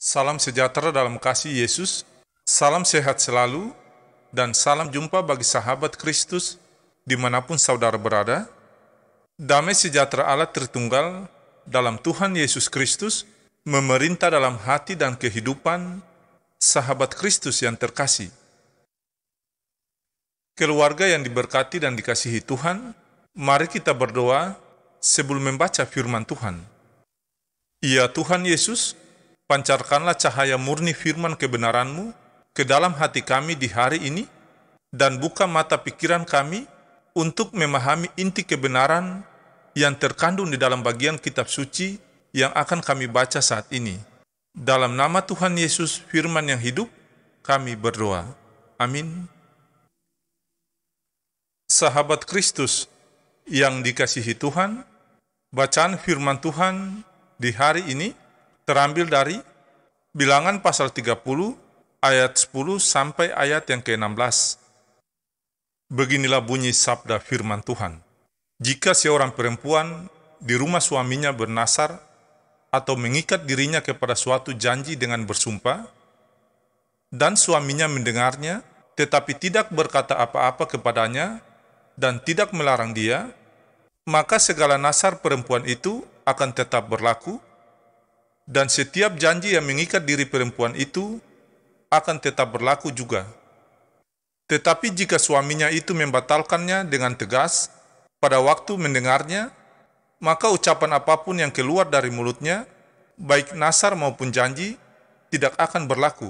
Salam sejahtera dalam kasih Yesus, salam sehat selalu, dan salam jumpa bagi sahabat Kristus dimanapun saudara berada. Damai sejahtera Allah Tritunggal dalam Tuhan Yesus Kristus memerintah dalam hati dan kehidupan sahabat Kristus yang terkasih. Keluarga yang diberkati dan dikasihi Tuhan, mari kita berdoa sebelum membaca firman Tuhan. Ya Tuhan Yesus, pancarkanlah cahaya murni firman kebenaran-Mu ke dalam hati kami di hari ini, dan buka mata pikiran kami untuk memahami inti kebenaran yang terkandung di dalam bagian kitab suci yang akan kami baca saat ini. Dalam nama Tuhan Yesus, firman yang hidup, kami berdoa. Amin. Sahabat Kristus yang dikasihi Tuhan, bacaan firman Tuhan di hari ini terambil dari Bilangan pasal 30 ayat 10 sampai ayat yang ke-16. Beginilah bunyi sabda firman Tuhan. Jika seorang perempuan di rumah suaminya bernasar atau mengikat dirinya kepada suatu janji dengan bersumpah, dan suaminya mendengarnya, tetapi tidak berkata apa-apa kepadanya dan tidak melarang dia, maka segala nasar perempuan itu akan tetap berlaku, dan setiap janji yang mengikat diri perempuan itu akan tetap berlaku juga. Tetapi jika suaminya itu membatalkannya dengan tegas pada waktu mendengarnya, maka ucapan apapun yang keluar dari mulutnya, baik nasar maupun janji, tidak akan berlaku.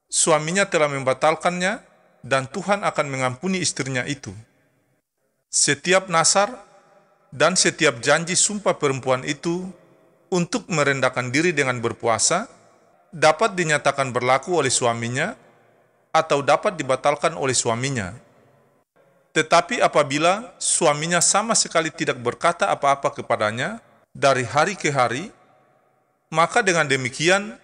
Suaminya telah membatalkannya, dan Tuhan akan mengampuni istrinya itu. Setiap nasar dan setiap janji sumpah perempuan itu untuk merendahkan diri dengan berpuasa dapat dinyatakan berlaku oleh suaminya atau dapat dibatalkan oleh suaminya. Tetapi apabila suaminya sama sekali tidak berkata apa-apa kepadanya dari hari ke hari, maka dengan demikian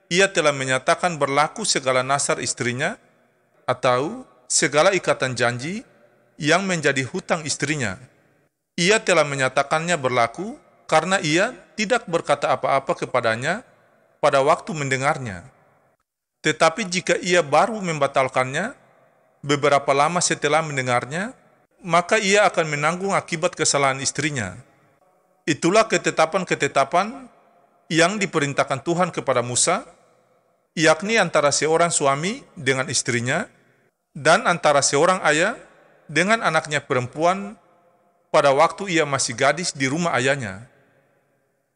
ia telah menyatakan berlaku segala nasar istrinya atau segala ikatan janji yang menjadi hutang istrinya. Ia telah menyatakannya berlaku karena ia tidak berkata apa-apa kepadanya pada waktu mendengarnya. Tetapi jika ia baru membatalkannya beberapa lama setelah mendengarnya, maka ia akan menanggung akibat kesalahan istrinya. Itulah ketetapan-ketetapan yang diperintahkan Tuhan kepada Musa, yakni antara seorang suami dengan istrinya dan antara seorang ayah dengan anaknya perempuan pada waktu ia masih gadis di rumah ayahnya.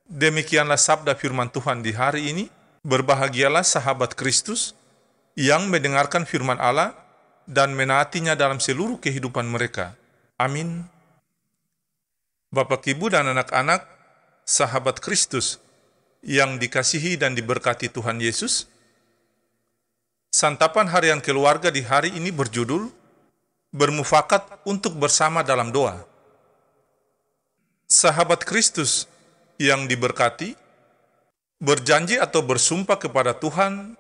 Demikianlah sabda firman Tuhan di hari ini. Berbahagialah sahabat Kristus yang mendengarkan firman Allah dan menaatinya dalam seluruh kehidupan mereka. Amin. Bapak, Ibu, dan anak-anak, sahabat Kristus yang dikasihi dan diberkati Tuhan Yesus, santapan harian keluarga di hari ini berjudul Bermufakat untuk bersama dalam doa. Sahabat Kristus yang diberkati, berjanji atau bersumpah kepada Tuhan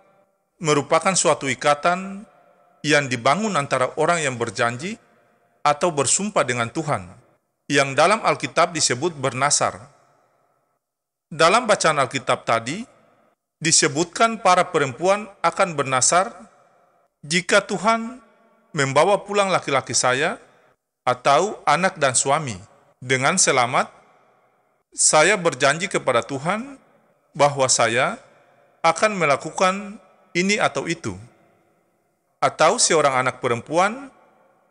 merupakan suatu ikatan yang dibangun antara orang yang berjanji atau bersumpah dengan Tuhan, yang dalam Alkitab disebut bernasar. Dalam bacaan Alkitab tadi, disebutkan para perempuan akan bernasar jika Tuhan membawa pulang laki-laki saya atau anak dan suami dengan selamat. Saya berjanji kepada Tuhan bahwa saya akan melakukan ini atau itu. Atau seorang anak perempuan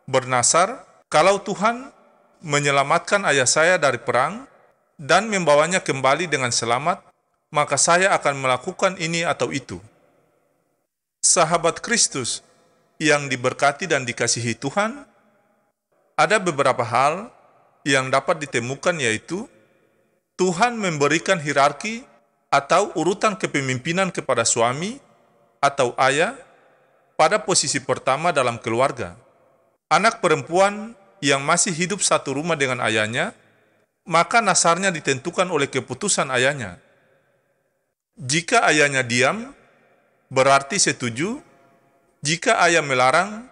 bernasar, kalau Tuhan menyelamatkan ayah saya dari perang dan membawanya kembali dengan selamat, maka saya akan melakukan ini atau itu. Sahabat Kristus yang diberkati dan dikasihi Tuhan, ada beberapa hal yang dapat ditemukan, yaitu Tuhan memberikan hierarki atau urutan kepemimpinan kepada suami atau ayah pada posisi pertama dalam keluarga. Anak perempuan yang masih hidup satu rumah dengan ayahnya, maka nasarnya ditentukan oleh keputusan ayahnya. Jika ayahnya diam, berarti setuju. Jika ayah melarang,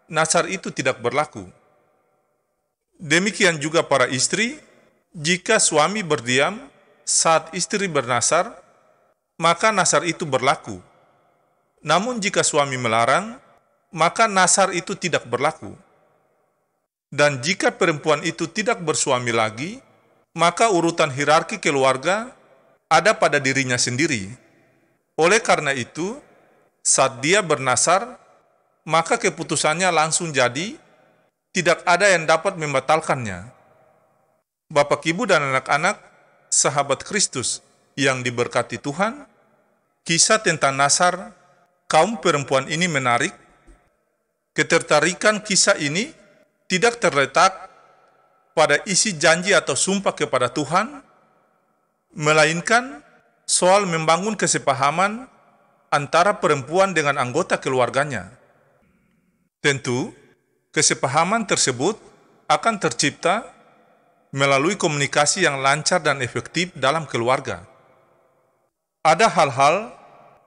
nasar itu tidak berlaku. Demikian juga para istri, jika suami berdiam saat istri bernasar, maka nasar itu berlaku. Namun jika suami melarang, maka nasar itu tidak berlaku. Dan jika perempuan itu tidak bersuami lagi, maka urutan hierarki keluarga ada pada dirinya sendiri. Oleh karena itu, saat dia bernasar, maka keputusannya langsung jadi, tidak ada yang dapat membatalkannya. Bapak, Ibu, dan anak-anak, sahabat Kristus yang diberkati Tuhan, kisah tentang nasar kaum perempuan ini menarik. Ketertarikan kisah ini tidak terletak pada isi janji atau sumpah kepada Tuhan, melainkan soal membangun kesepahaman antara perempuan dengan anggota keluarganya. Tentu, kesepahaman tersebut akan tercipta melalui komunikasi yang lancar dan efektif dalam keluarga. Ada hal-hal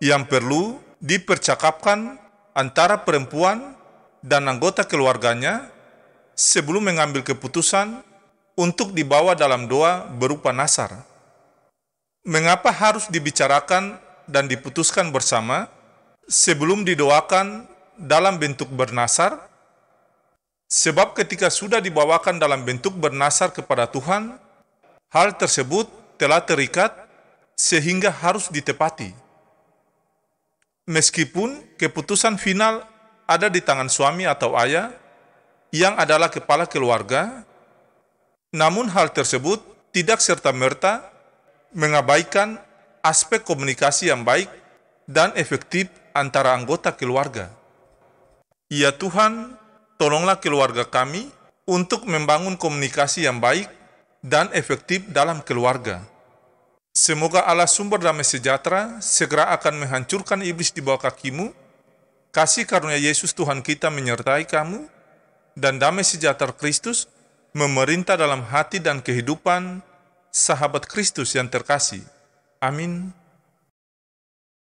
yang perlu dipercakapkan antara perempuan dan anggota keluarganya sebelum mengambil keputusan untuk dibawa dalam doa berupa nasar. Mengapa harus dibicarakan dan diputuskan bersama sebelum didoakan dalam bentuk bernasar? Sebab ketika sudah dibawakan dalam bentuk bernasar kepada Tuhan, hal tersebut telah terikat sehingga harus ditepati. Meskipun keputusan final ada di tangan suami atau ayah yang adalah kepala keluarga, namun hal tersebut tidak serta-merta mengabaikan aspek komunikasi yang baik dan efektif antara anggota keluarga. Ya Tuhan, tolonglah keluarga kami untuk membangun komunikasi yang baik dan efektif dalam keluarga. Semoga Allah sumber damai sejahtera segera akan menghancurkan iblis di bawah kakimu. Kasih karunia Yesus Tuhan kita menyertai kamu, dan damai sejahtera Kristus memerintah dalam hati dan kehidupan sahabat Kristus yang terkasih. Amin.